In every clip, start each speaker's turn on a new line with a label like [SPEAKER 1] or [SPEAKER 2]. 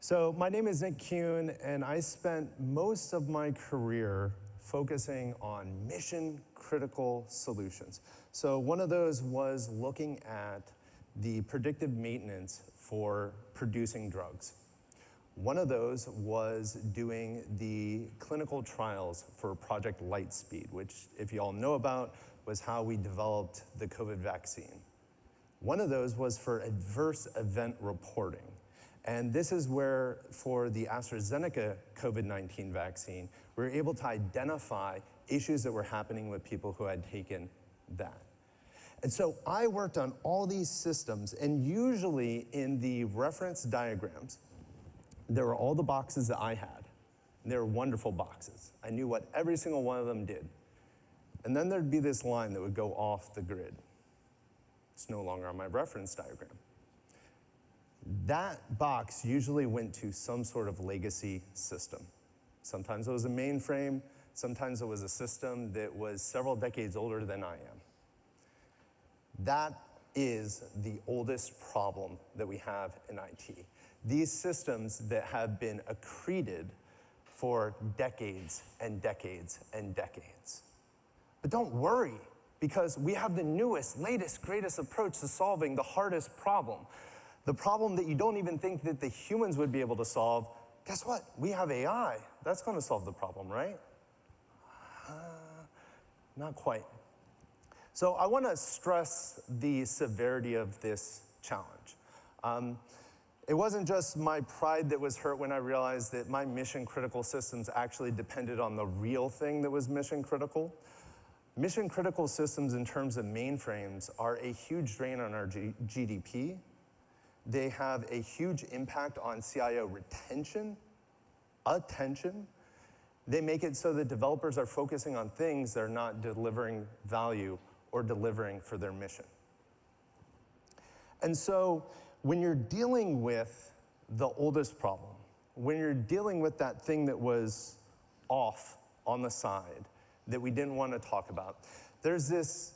[SPEAKER 1] So my name is Nick Kuene, and I spent most of my career focusing on mission-critical solutions. So one of those was looking at the predictive maintenance for producing drugs. One of those was doing the clinical trials for Project Lightspeed, which, if you all know about, was how we developed the COVID vaccine. One of those was for adverse event reporting. And this is where, for the AstraZeneca COVID-19 vaccine, we were able to identify issues that were happening with people who had taken that. And so I worked on all these systems, and usually in the reference diagrams, there were all the boxes that I had. And they were wonderful boxes. I knew what every single one of them did. And then there'd be this line that would go off the grid. It's no longer on my reference diagram. That box usually went to some sort of legacy system. Sometimes it was a mainframe, sometimes it was a system that was several decades older than I am. That is the oldest problem that we have in IT. These systems that have been accreted for decades and decades and decades. But don't worry, because we have the newest, latest, greatest approach to solving the hardest problem. The problem that you don't even think that the humans would be able to solve. Guess what? We have AI. That's going to solve the problem, right? Not quite. So I want to stress the severity of this challenge. It wasn't just my pride that was hurt when I realized that my mission-critical systems actually depended on the real thing that was mission-critical. Mission-critical systems in terms of mainframes are a huge drain on our GDP. They have a huge impact on CIO retention, attention. They make it so that developers are focusing on things that are not delivering value or delivering for their mission. And so when you're dealing with the oldest problem, when you're dealing with that thing that was off on the side that we didn't want to talk about, there's this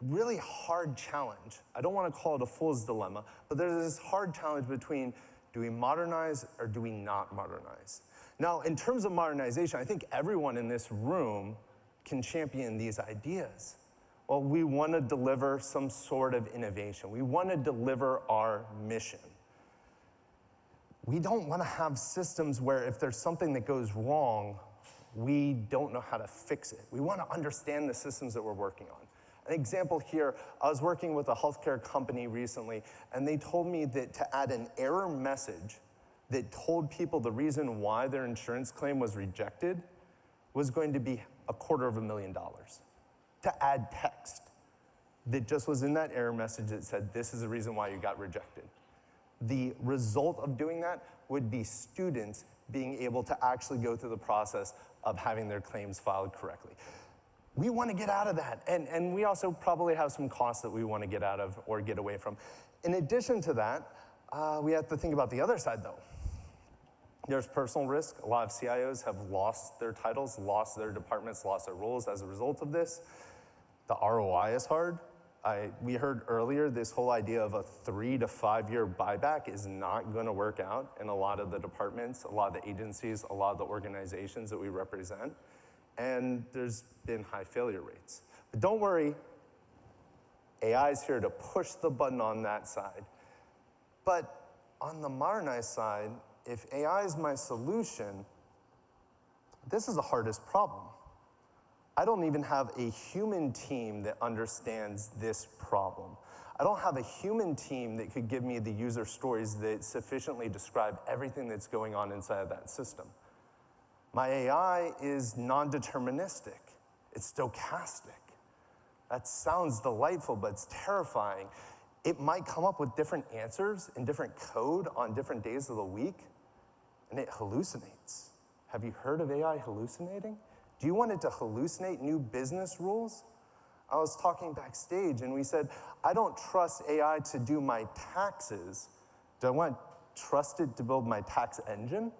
[SPEAKER 1] really hard challenge. I don't want to call it a fool's dilemma, but there's this hard challenge between, do we modernize or do we not modernize? Now, in terms of modernization, I think everyone in this room can champion these ideas. Well, we want to deliver some sort of innovation. We want to deliver our mission. We don't want to have systems where if there's something that goes wrong, we don't know how to fix it. We want to understand the systems that we're working on. An example here, I was working with a healthcare company recently, and they told me that to add an error message that told people the reason why their insurance claim was rejected was going to be $250,000. To add text that just was in that error message that said, this is the reason why you got rejected. The result of doing that would be students being able to actually go through the process of having their claims filed correctly. We want to get out of that, and we also probably have some costs that we want to get out of or get away from. In addition to that, we have to think about the other side though. There's personal risk. A lot of CIOs have lost their titles, lost their departments, lost their roles as a result of this. The ROI is hard. We heard earlier this whole idea of a 3 to 5 year buyback is not going to work out in a lot of the departments, a lot of the agencies, a lot of the organizations that we represent. And there's been high failure rates. But don't worry, AI is here to push the button on that side. But on the modernize side, if AI is my solution, this is the hardest problem. I don't even have a human team that understands this problem. I don't have a human team that could give me the user stories that sufficiently describe everything that's going on inside of that system. My AI is non-deterministic. It's stochastic. That sounds delightful, but it's terrifying. It might come up with different answers in different code on different days of the week, and it hallucinates. Have you heard of AI hallucinating? Do you want it to hallucinate new business rules? I was talking backstage, and we said, I don't trust AI to do my taxes. Do I want to trust it to build my tax engine?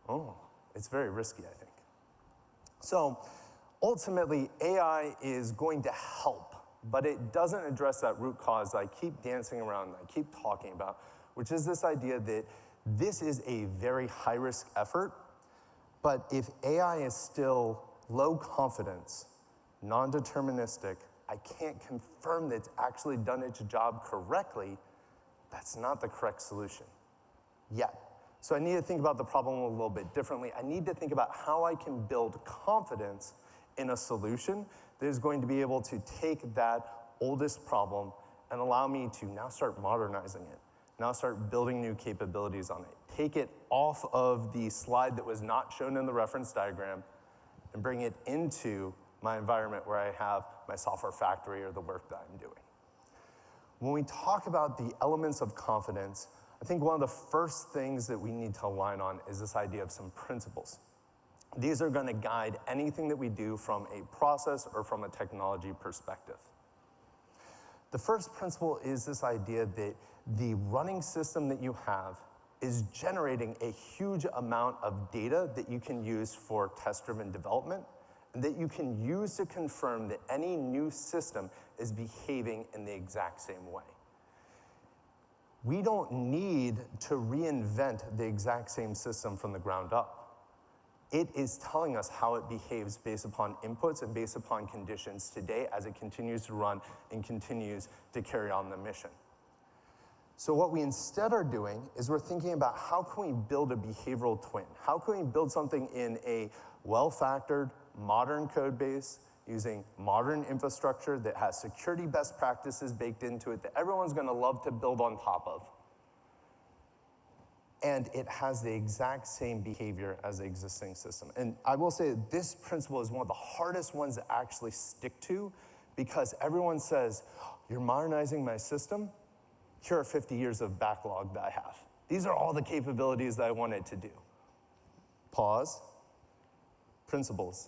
[SPEAKER 1] Oh, it's very risky, I think. So ultimately, AI is going to help, but it doesn't address that root cause I keep dancing around, I keep talking about, which is this idea that This is a very high-risk effort, but if AI is still low confidence, non-deterministic, I can't confirm that it's actually done its job correctly, that's not the correct solution yet. So I need to think about the problem a little bit differently. I need to think about how I can build confidence in a solution that is going to be able to take that oldest problem and allow me to now start modernizing it, now start building new capabilities on it, take it off of the slide that was not shown in the reference diagram and bring it into my environment where I have my software factory or the work that I'm doing. When we talk about the elements of confidence, I think one of the first things that we need to align on is this idea of some principles. These are going to guide anything that we do from a process or from a technology perspective. The first principle is this idea that the running system that you have is generating a huge amount of data that you can use for test-driven development, and that you can use to confirm that any new system is behaving in the exact same way. We don't need to reinvent the exact same system from the ground up. It is telling us how it behaves based upon inputs and based upon conditions today as it continues to run and continues to carry on the mission. So what we instead are doing is we're thinking about how can we build a behavioral twin? How can we build something in a well-factored, modern code base using modern infrastructure that has security best practices baked into it that everyone's going to love to build on top of? And it has the exact same behavior as the existing system. And I will say that this principle is one of the hardest ones to actually stick to, because everyone says, you're modernizing my system? Here are 50 years of backlog that I have. These are all the capabilities that I wanted to do. Pause. Principles.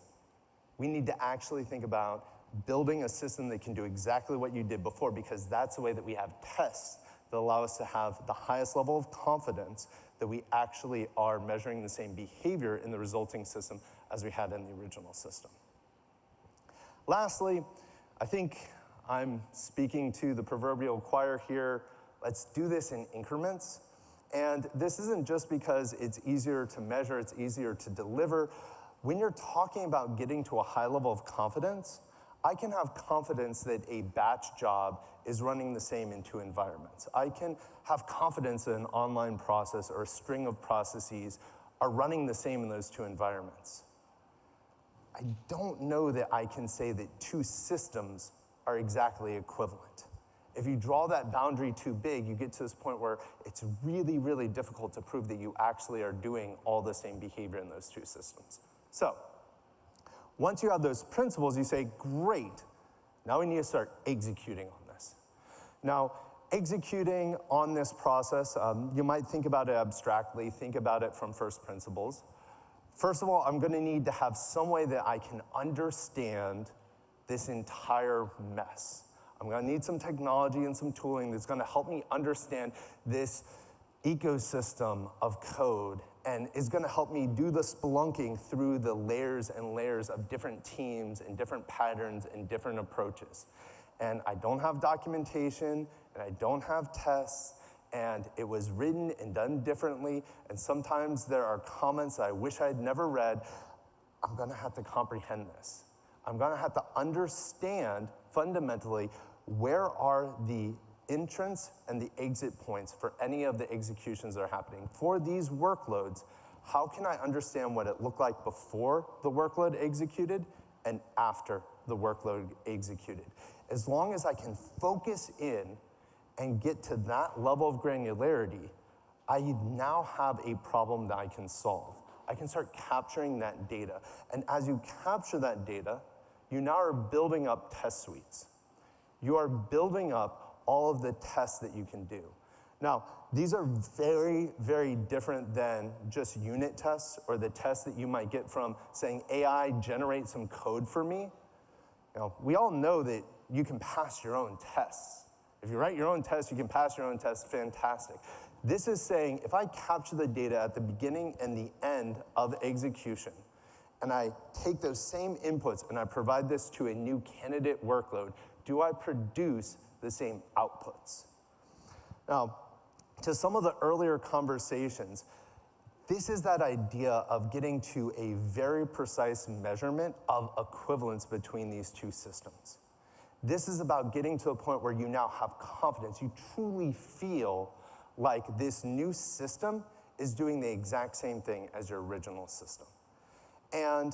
[SPEAKER 1] We need to actually think about building a system that can do exactly what you did before, because that's the way that we have tests that allow us to have the highest level of confidence that we actually are measuring the same behavior in the resulting system as we had in the original system. Lastly, I think I'm speaking to the proverbial choir here. Let's do this in increments. And this isn't just because it's easier to measure, it's easier to deliver. When you're talking about getting to a high level of confidence, I can have confidence that a batch job is running the same in two environments. I can have confidence that an online process or a string of processes are running the same in those two environments. I don't know that I can say that two systems are exactly equivalent. If you draw that boundary too big, you get to this point where it's really, really difficult to prove that you actually are doing all the same behavior in those two systems. So, once you have those principles, you say, great, now we need to start executing on this. Now, executing on this process, you might think about it abstractly, think about it from first principles. First of all, I'm going to need to have some way that I can understand this entire mess. I'm going to need some technology and some tooling that's going to help me understand this ecosystem of code, and is going to help me do the spelunking through the layers and layers of different teams and different patterns and different approaches. And I don't have documentation, and I don't have tests, and it was written and done differently, and sometimes there are comments I wish I'd never read. I'm going to have to comprehend this. I'm going to have to understand fundamentally where are the entrance and the exit points for any of the executions that are happening. For these workloads, how can I understand what it looked like before the workload executed and after the workload executed? As long as I can focus in and get to that level of granularity, I now have a problem that I can solve. I can start capturing that data. And as you capture that data, you now are building up test suites. You are building up all of the tests that you can do. Now, these are very, very different than just unit tests or the tests that you might get from saying, AI, generate some code for me. You know, we all know that you can pass your own tests. If you write your own tests, you can pass your own tests, fantastic. This is saying, if I capture the data at the beginning and the end of execution, and I take those same inputs and I provide this to a new candidate workload, do I produce the same outputs? Now, to some of the earlier conversations, this is that idea of getting to a very precise measurement of equivalence between these two systems. This is about getting to a point where you now have confidence. You truly feel like this new system is doing the exact same thing as your original system. And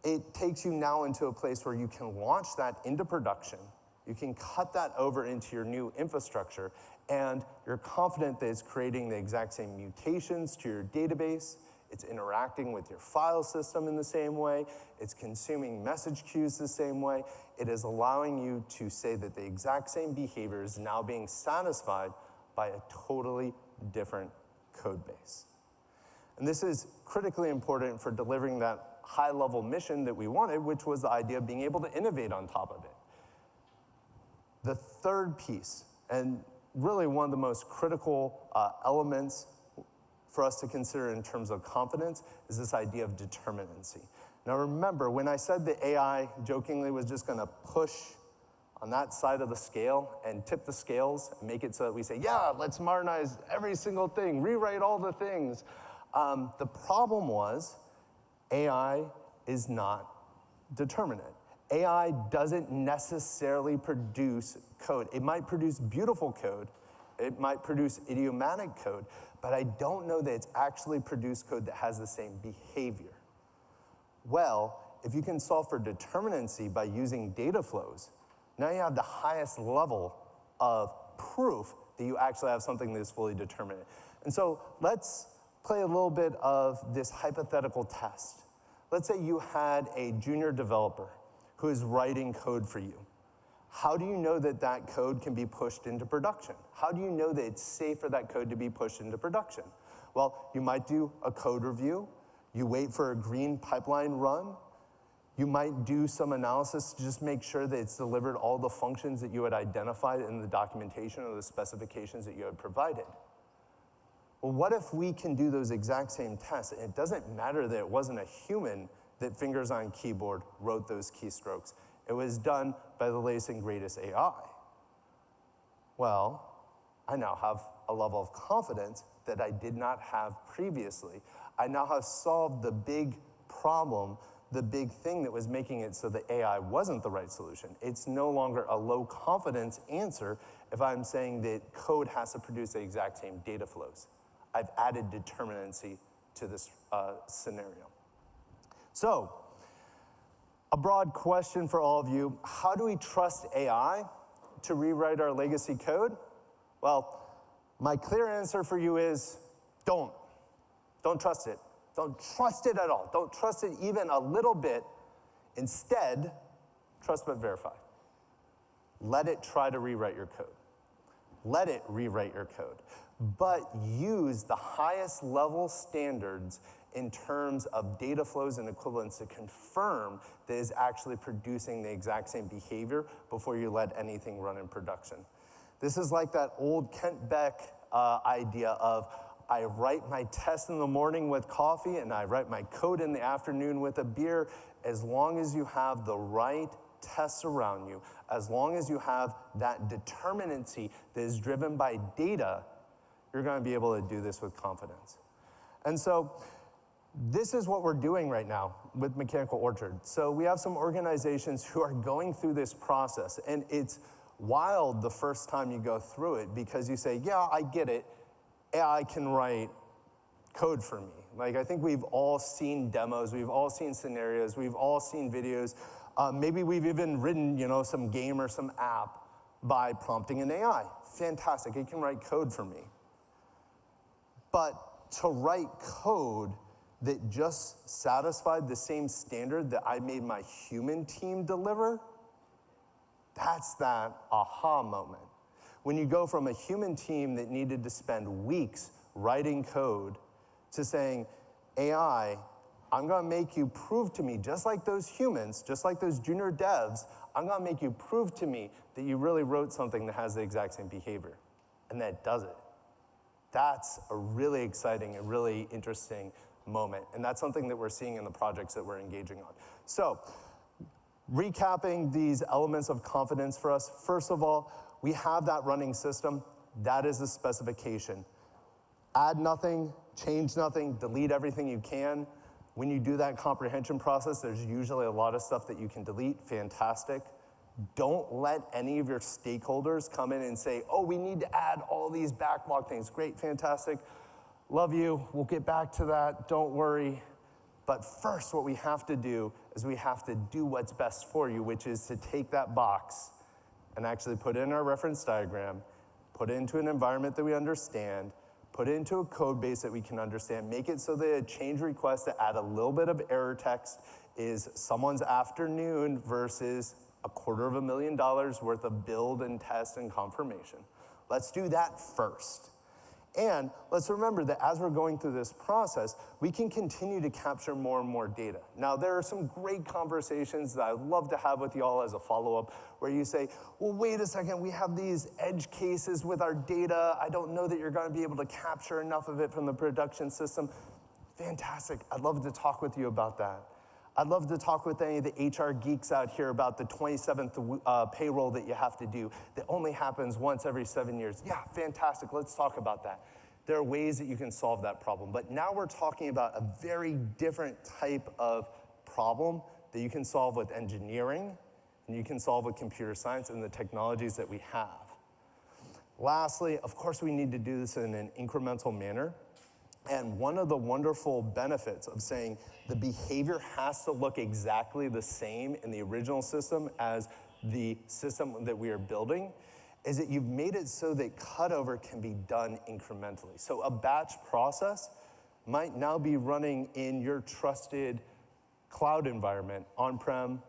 [SPEAKER 1] it takes you now into a place where you can launch that into production. You can cut that over into your new infrastructure, and you're confident that it's creating the exact same mutations to your database. It's interacting with your file system in the same way. It's consuming message queues the same way. It is allowing you to say that the exact same behavior is now being satisfied by a totally different code base. And this is critically important for delivering that high-level mission that we wanted, which was the idea of being able to innovate on top of it. The third piece, and really one of the most critical elements for us to consider in terms of confidence, is this idea of determinacy. Now remember, when I said the AI jokingly was just going to push on that side of the scale and tip the scales and make it so that we say, yeah, let's modernize every single thing, rewrite all the things. The problem was AI is not determinate. AI doesn't necessarily produce code. It might produce beautiful code. It might produce idiomatic code, but I don't know that it's actually produced code that has the same behavior. Well, if you can solve for determinacy by using data flows, now you have the highest level of proof that you actually have something that is fully determinate. And so let's play a little bit of this hypothetical test. Let's say you had a junior developer who is writing code for you. How do you know that that code can be pushed into production? How do you know that it's safe for that code to be pushed into production? Well, you might do a code review. You wait for a green pipeline run. You might do some analysis to just make sure that it's delivered all the functions that you had identified in the documentation or the specifications that you had provided. Well, what if we can do those exact same tests? And it doesn't matter that it wasn't a human that fingers on keyboard wrote those keystrokes. It was done by the latest and greatest AI. Well, I now have a level of confidence that I did not have previously. I now have solved the big problem, the big thing that was making it so that AI wasn't the right solution. It's no longer a low confidence answer if I'm saying that code has to produce the exact same data flows. I've added determinacy to this scenario. So, a broad question for all of you: how do we trust AI to rewrite our legacy code? Well, my clear answer for you is don't. Don't trust it. Don't trust it at all. Don't trust it even a little bit. Instead, trust but verify. Let it try to rewrite your code. Let it rewrite your code. But use the highest level standards in terms of data flows and equivalence to confirm that it's actually producing the exact same behavior before you let anything run in production. This is like that old Kent Beck idea of, I write my test in the morning with coffee and I write my code in the afternoon with a beer. As long as you have the right tests around you, as long as you have that determinacy that is driven by data, you're going to be able to do this with confidence. And so this is what we're doing right now with Mechanical Orchard. So we have some organizations who are going through this process, and it's wild the first time you go through it because you say, yeah, I get it. AI can write code for me. Like, I think we've all seen demos, we've all seen scenarios, we've all seen videos. Maybe we've even written, some game or some app by prompting an AI. Fantastic, it can write code for me. But to write code that just satisfied the same standard that I made my human team deliver, that's that aha moment. When you go from a human team that needed to spend weeks writing code to saying, AI, I'm going to make you prove to me, just like those humans, just like those junior devs, I'm going to make you prove to me that you really wrote something that has the exact same behavior, and that does it. That's a really exciting and really interesting moment, and that's something that we're seeing in the projects that we're engaging on. So, recapping these elements of confidence for us, first of all, we have that running system. That is the specification. Add nothing, change nothing, delete everything you can. When you do that comprehension process, there's usually a lot of stuff that you can delete. Fantastic. Don't let any of your stakeholders come in and say, oh, we need to add all these backlog things. Great, fantastic. Love you. We'll get back to that. Don't worry. But first, what we have to do is we have to do what's best for you, which is to take that box and actually put it in our reference diagram, put it into an environment that we understand, put it into a code base that we can understand, make it so that a change request to add a little bit of error text is someone's afternoon versus $250,000 worth of build and test and confirmation. Let's do that first. And let's remember that as we're going through this process, we can continue to capture more and more data. Now, there are some great conversations that I'd love to have with you all as a follow-up, where you say, well, wait a second, we have these edge cases with our data. I don't know that you're going to be able to capture enough of it from the production system. Fantastic. I'd love to talk with you about that. I'd love to talk with any of the HR geeks out here about the 27th payroll that you have to do that only happens once every 7 years. Yeah, fantastic, let's talk about that. There are ways that you can solve that problem, but now we're talking about a very different type of problem that you can solve with engineering, and you can solve with computer science and the technologies that we have. Lastly, of course, we need to do this in an incremental manner. And one of the wonderful benefits of saying the behavior has to look exactly the same in the original system as the system that we are building is that you've made it so that cutover can be done incrementally. So a batch process might now be running in your trusted cloud environment, on-prem,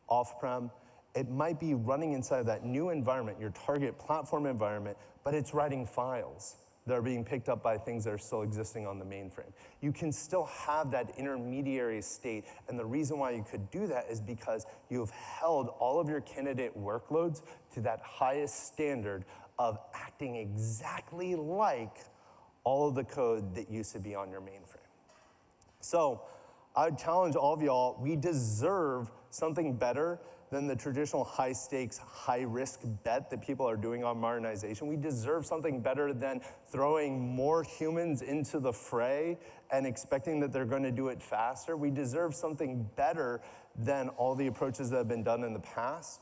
[SPEAKER 1] off-prem. It might be running inside that new environment, your target platform environment, but it's writing files that are being picked up by things that are still existing on the mainframe. You can still have that intermediary state, and the reason why you could do that is because you've held all of your candidate workloads to that highest standard of acting exactly like all of the code that used to be on your mainframe. So I would challenge all of y'all, we deserve something better than the traditional high-stakes, high-risk bet that people are doing on modernization. We deserve something better than throwing more humans into the fray and expecting that they're going to do it faster. We deserve something better than all the approaches that have been done in the past.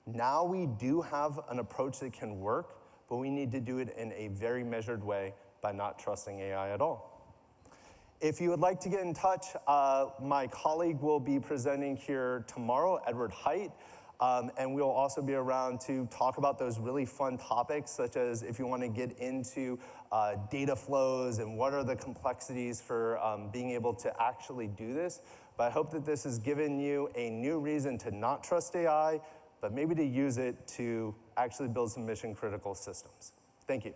[SPEAKER 1] Now we do have an approach that can work, but we need to do it in a very measured way by not trusting AI at all. If you would like to get in touch, my colleague will be presenting here tomorrow, Edward Height, and we'll also be around to talk about those really fun topics, such as if you want to get into data flows and what are the complexities for being able to actually do this. But I hope that this has given you a new reason to not trust AI, but maybe to use it to actually build some mission-critical systems. Thank you.